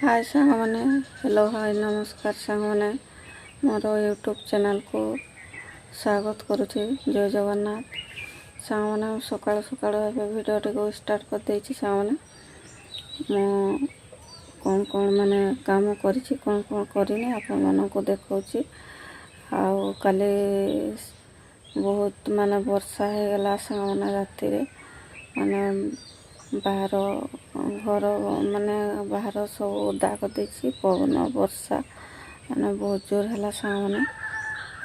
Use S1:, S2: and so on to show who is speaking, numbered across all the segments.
S1: हाय सांग मैंने hello hi नमस्कार सांग मैंने मोर यूट्यूब चैनल को स्वागत करुँची। जय जगन्नाथ सांग मैंने सकाल सकाल भिडियोटी को स्टार्ट कर देछि। सांग मैंने मु कौन कौन माने काम करिछि कौन कौन करिनि आपण मन को देखौछि। आउ काले बहुत माने वर्षा है गला सांग मैंने राति रे माने बाहर घर माने बाहर सब ओदा कर देछि। पवन वर्षा माने बहुत जोर है सांग मैंने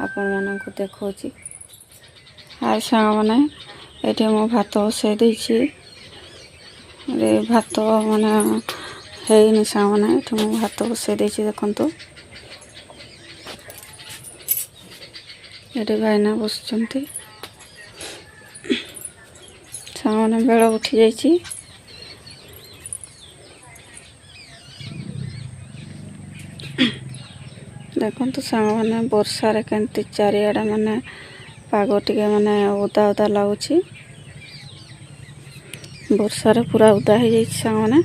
S1: आपण मन को देखौछि। हाय सांग मैंने एठी मो भात बसै देछि। रे भात माने हेइनि सांग मैंने एठी मो भात बसै देछि। देखंतु एठी भाईना बसचंती। सांग मैंने बेल उठी जाइछि। देखो सांग मैंने वर्षार केमती चारिआडे माने पाग टिके माने ओदा ओदा लगुच। वर्षार पूरा ओदा हो जाइए सांग मैंने।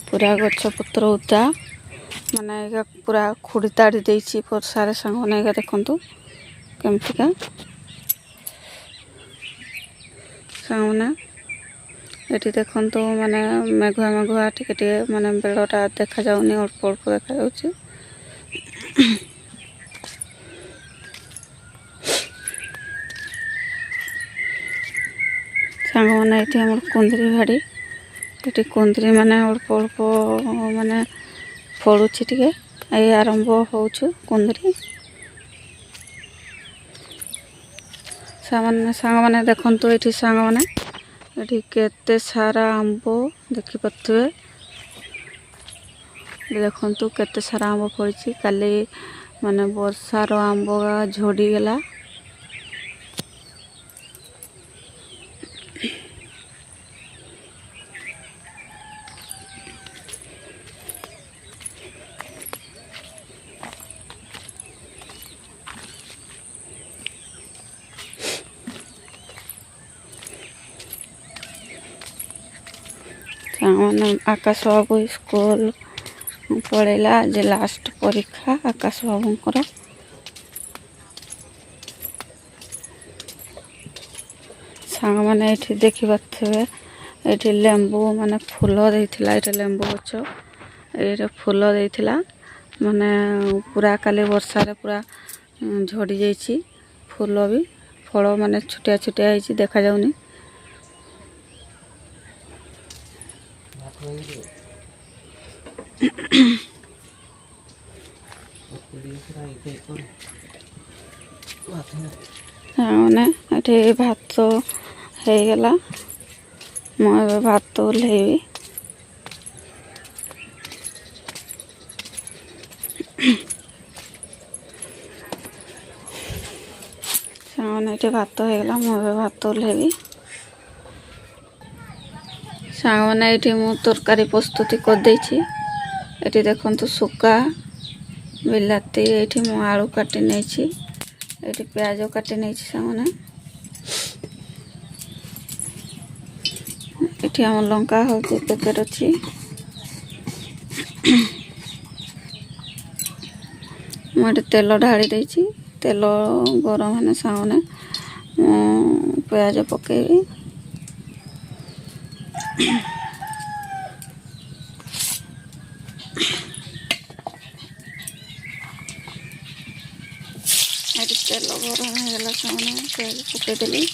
S1: पूरा गछ पत्र ओदा माने पूरा खुड़ी ताड़ी देछि वर्षार सांग मैंने। देखंतु केमतिका सांग मैंने एटी देखंतु माने मेघुआ मेघुआ टिके टिके माने बेलटा देखा जाउनी अल्प अल्प देखा जाउछि। सांग मैंने एटी हमर कुंदरी भाड़ी एटी कुंदरी माने अल्प अल्प माने फळुछि टिके ए आरंभ होउछु कुंदरी। सांग मैंने देखंतु एटी सांग मैंने एटी केते सारा आंबो देखि पथुए। देखंतु केते सारा आंबो फळिछि। काली माने वर्षार आंबो झोडी गेला। सांग मैंने आकाश बाबू स्कूल पढ़ेला आज लास्ट परीक्षा आकाश बाबूंकर। सांग मैंने एठी देखि पाथुए एठी लेंबू माने फूल देइथिला। एठी लेंबू गछ एरे फूल देइथिला माने पूरा काले वर्षा रे पूरा झड़ी जाइछि। फूल भी फल माने छुटिया छुटिया होइछि देखा जाउनी। मैंने ये भात हो गला मुझे भात ओल्हेबी। मैंने भात हो गला मुझे भात ओल्हेबी। सांग मैंने ये मु तरकारी प्रस्तुति कर देछि। एटी देखंतु सुका बिलाती एटी मु आलू काटी नेछि। एटी प्याज काटी नेछि सांग मैंने। एटी हम लंका हल्दी पैकेट अछि। मुझे तेल ढाड़ी देछि। तेल गरम होने सांग मैंने प्याज पकेबी। तेल गरम हो गला सांग मैंने प्याज पकेदेली।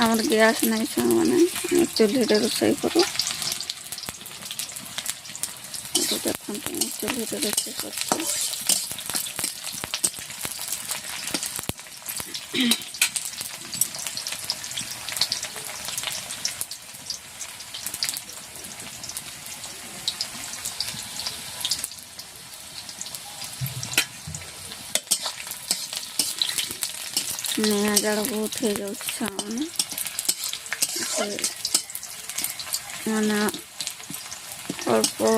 S1: आमर गैस नहीं सांग मैंने चूल्ही रोषे करूँ। देखते चूल्ही रोषे कर ନିଆଁ ଜାଳ ବହୁତ ହେଇଯାଉଛି ସାଙ୍ଗମାନେ। ମାନେ ଅଳ୍ପ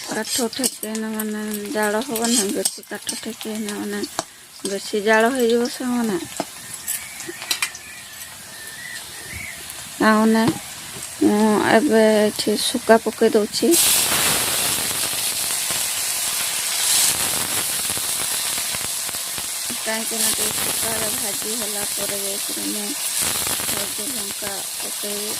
S1: କାଠ ଠେକିନା ମାନେ ଜାଳ ହେବ ନା, ବେଶୀ କାଠ ଠେକିନା ମାନେ ବେଶୀ ଜାଳ ହେଇଯିବ ସାଙ୍ଗମାନେ। ସାଙ୍ଗମାନେ ମୁଁ ଏବେ ଏଠି ଶୁଖା ପକେଇ ଦେଉଛି। କାହିଁକିନା ଟିକେ ଶୁଖାରେ ଭାଜି ହେଲା ପରେ ଯାଇକରି ମୁଁ ହଳଦୀ ଲଙ୍କା ପକେଇବି।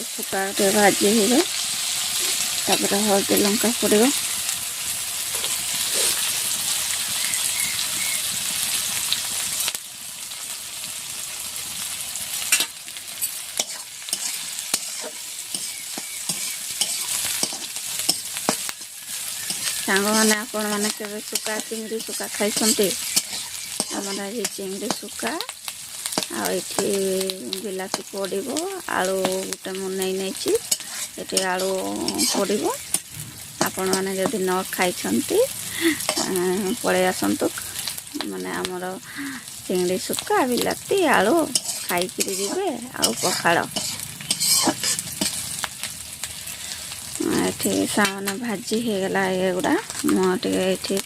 S1: ଶୁଖା ଟିକେ ଭାଜି ହେଇଯାଉ, ତାପରେ ହଳଦୀ ଲଙ୍କା ପଡ଼ିବ। ସାଙ୍ଗମାନେ ଆପଣମାନେ କେବେ ଶୁଖା ଚିଙ୍ଗିଡ଼ି ଶୁଖା ଖାଇଛନ୍ତି? ଆମର ଆଜି ଚିଙ୍ଗିଡ଼ି ଶୁଖା ଆଉ ଏଠି ବିଲାତି ପଡ଼ିବ, ଆଳୁ ଗୋଟେ ମୁଁ ନେଇଛି, ଏଠି ଆଳୁ ପଡ଼ିବ। ଆପଣମାନେ ଯଦି ନ ଖାଇଛନ୍ତି ପଳେଇ ଆସନ୍ତୁ, ମାନେ ଆମର ଚିଙ୍ଗିଡ଼ି ଶୁଖା ବିଲାତି ଆଳୁ ଖାଇକିରି ଯିବେ, ଆଉ ପଖାଳ। ଏଠି ସାମାନ୍ୟ ଭାଜି ହେଇଗଲା ଏଗୁଡ଼ା। ମୁଁ ଟିକେ ଏଠି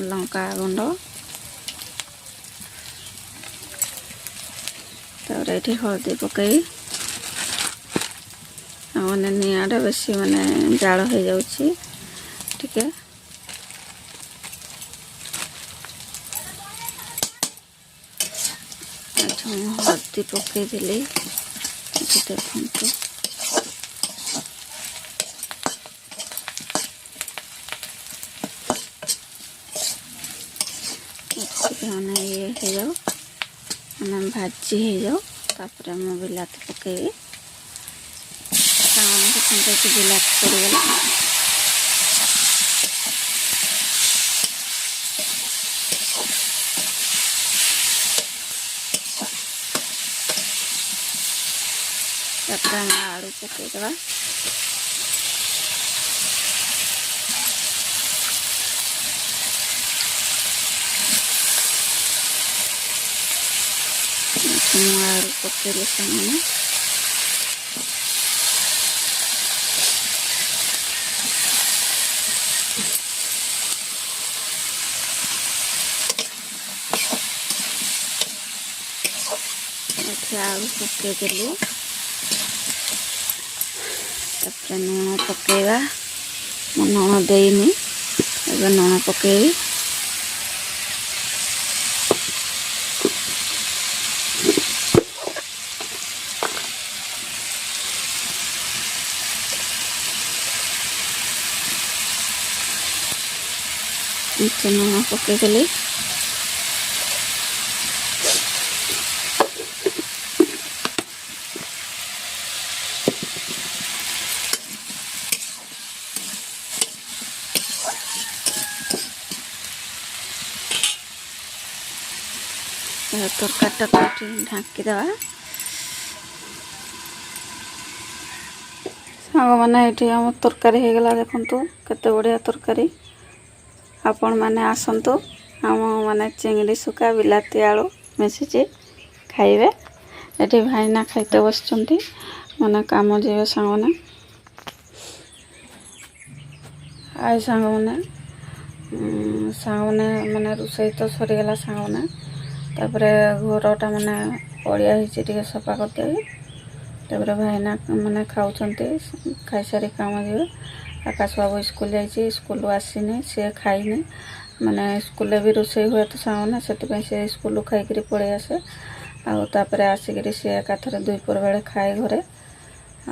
S1: ଲଙ୍କା ଗୁଣ୍ଡ, ତାପରେ ଏଠି ହଳଦୀ ପକେଇ, ମାନେ ନିଆଁଟା ବେଶୀ ମାନେ ଜାଳ ହେଇଯାଉଛି ଟିକେ। ଏଠି ମୁଁ ହଳଦୀ ପକେଇଦେଲି, ଏଠି ଦେଖନ୍ତୁ। ମାନେ ଇଏ ହେଇଯାଉ, ମାନେ ଭାଜି ହେଇଯାଉ, ତାପରେ ମୁଁ ବିଲାତି ପକେଇବି। ସାଙ୍ଗମାନେ ଦେଖନ୍ତୁ ଏଠି ବିଲାତି ପଡ଼ିଗଲା। ତାପରେ ଆମେ ଆଳୁ ପକେଇଦେବା। ମୁଁ ଆଳୁ ପକେଇଲେ ସାଙ୍ଗମାନେ ଏଠି ଆଳୁ ପକେଇଦେଲି। ତାପରେ ଲୁଣ ପକେଇବା, ମୁଁ ଲୁଣ ଦେଇନି, ଏବେ ଲୁଣ ପକେଇବି। ଲୁଣ ପକେଇଦେଲି। ତରକାରୀଟାକୁ ଏଠି ଢାଙ୍କିଦେବା। ସାଙ୍ଗମାନେ ଏଠି ଆମ ତରକାରୀ ହେଇଗଲା, ଦେଖନ୍ତୁ କେତେ ବଢ଼ିଆ ତରକାରୀ। ଆପଣମାନେ ଆସନ୍ତୁ, ଆମ ମାନେ ଚିଙ୍ଗିଡ଼ି ଶୁଖା ବିଲାତି ଆଳୁ ମିଶିଛି ଖାଇବେ। ଏଠି ଭାଇନା ଖାଇତେ ବସିଛନ୍ତି, ମାନେ କାମ ଯିବେ ସାଙ୍ଗମାନେ। ଆଇ ସାଙ୍ଗମାନେ ମାନେ ରୋଷେଇ ତ ସରିଗଲା ସାଙ୍ଗମାନେ। ତାପରେ ଘରଟା ମାନେ ଅଳିଆ ହେଇଛି, ଟିକେ ସଫା କରିଦେବି। ତାପରେ ଭାଇନା ମାନେ ଖାଉଛନ୍ତି, ଖାଇସାରି କାମ ଯିବେ। ଆକାଶ ବାବୁ ସ୍କୁଲ ଯାଇଛି, ସ୍କୁଲରୁ ଆସିନି, ସିଏ ଖାଇନି। ମାନେ ସ୍କୁଲରେ ବି ରୋଷେଇ ହୁଏ ତ ସାଙ୍ଗମାନେ, ସେଥିପାଇଁ ସେ ସ୍କୁଲରୁ ଖାଇକିରି ପଳେଇ ଆସେ। ଆଉ ତାପରେ ଆସିକିରି ସିଏ ଏକାଥରେ ଦୁଇପହର ବେଳେ ଖାଏ ଘରେ।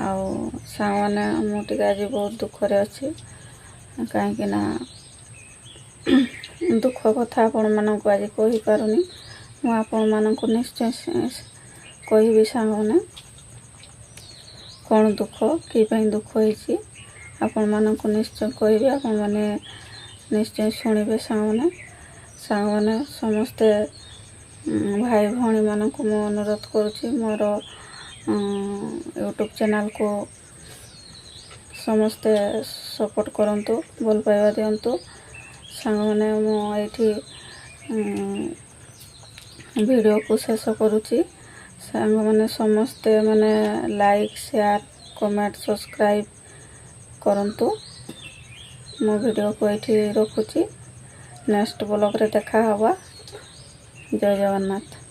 S1: ଆଉ ସାଙ୍ଗମାନେ ମୁଁ ଟିକେ ଆଜି ବହୁତ ଦୁଃଖରେ ଅଛି, କାହିଁକିନା ଦୁଃଖ କଥା ଆପଣମାନଙ୍କୁ ଆଜି କହିପାରୁନି। ମୁଁ ଆପଣମାନଙ୍କୁ ନିଶ୍ଚୟ କହିବି ସାଙ୍ଗମାନେ, କ'ଣ ଦୁଃଖ, କି ପାଇଁ ଦୁଃଖ ହେଇଛି ଆପଣମାନଙ୍କୁ ନିଶ୍ଚୟ କହିବି। ଆପଣମାନେ ନିଶ୍ଚୟ ଶୁଣିବେ ସାଙ୍ଗମାନେ ସମସ୍ତେ ଭାଇ ଭଉଣୀମାନଙ୍କୁ ମୁଁ ଅନୁରୋଧ କରୁଛି ମୋର ୟୁଟ୍ୟୁବ୍ ଚ୍ୟାନେଲ୍କୁ ସମସ୍ତେ ସପୋର୍ଟ କରନ୍ତୁ, ଭଲ ପାଇବା ଦିଅନ୍ତୁ। ସାଙ୍ଗମାନେ ମୁଁ ଏଇଠି ଭିଡ଼ିଓକୁ ଶେଷ କରୁଛି। ସାଙ୍ଗମାନେ ସମସ୍ତେ ଲାଇକ୍, ସେୟାର, କମେଣ୍ଟ, ସବସ୍କ୍ରାଇବ୍ କରନ୍ତୁ। ମୋ ଭିଡ଼ିଓକୁ ଏଇଠି ରଖୁଛି। ନେକ୍ସଟ ବ୍ଲଗ୍ରେ ଦେଖା ହେବା। ଜୟ ଜଗନ୍ନାଥ।